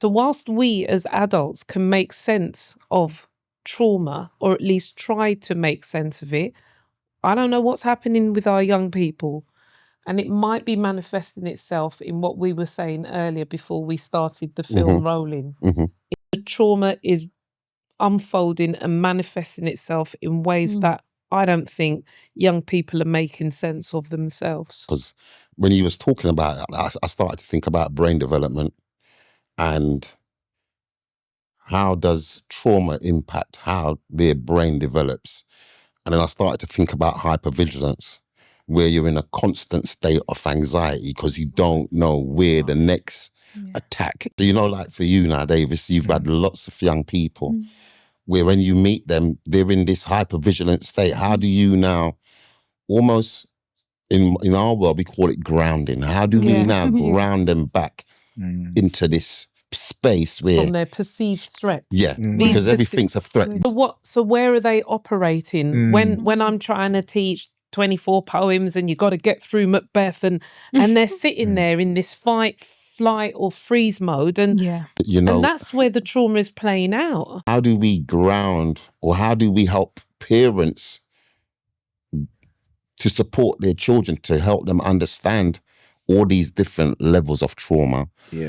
So whilst we as adults can make sense of trauma, or at least try to make sense of it, I don't know what's happening with our young people. And it might be manifesting itself in what we were saying earlier before we started the film rolling. The trauma is unfolding and manifesting itself in ways that I don't think young people are making sense of themselves. Because when you was talking about it, I started to think about brain development and how does trauma impact how their brain develops. And then I started to think about hypervigilance, where you're in a constant state of anxiety because you don't know where the next attack. So, you know, like for you now, Davis, you've had lots of young people where when you meet them, they're in this hypervigilant state. How do you now, almost in our world, we call it grounding. How do we now ground them back into this space where from their perceived threats? Because everything's a threat. So where are they operating when I'm trying to teach 24 poems and you got to get through Macbeth and they're sitting there in this fight, flight or freeze mode, and you know, and that's where the trauma is playing out. How do we ground, or how do we help parents to support their children, to help them understand all these different levels of trauma?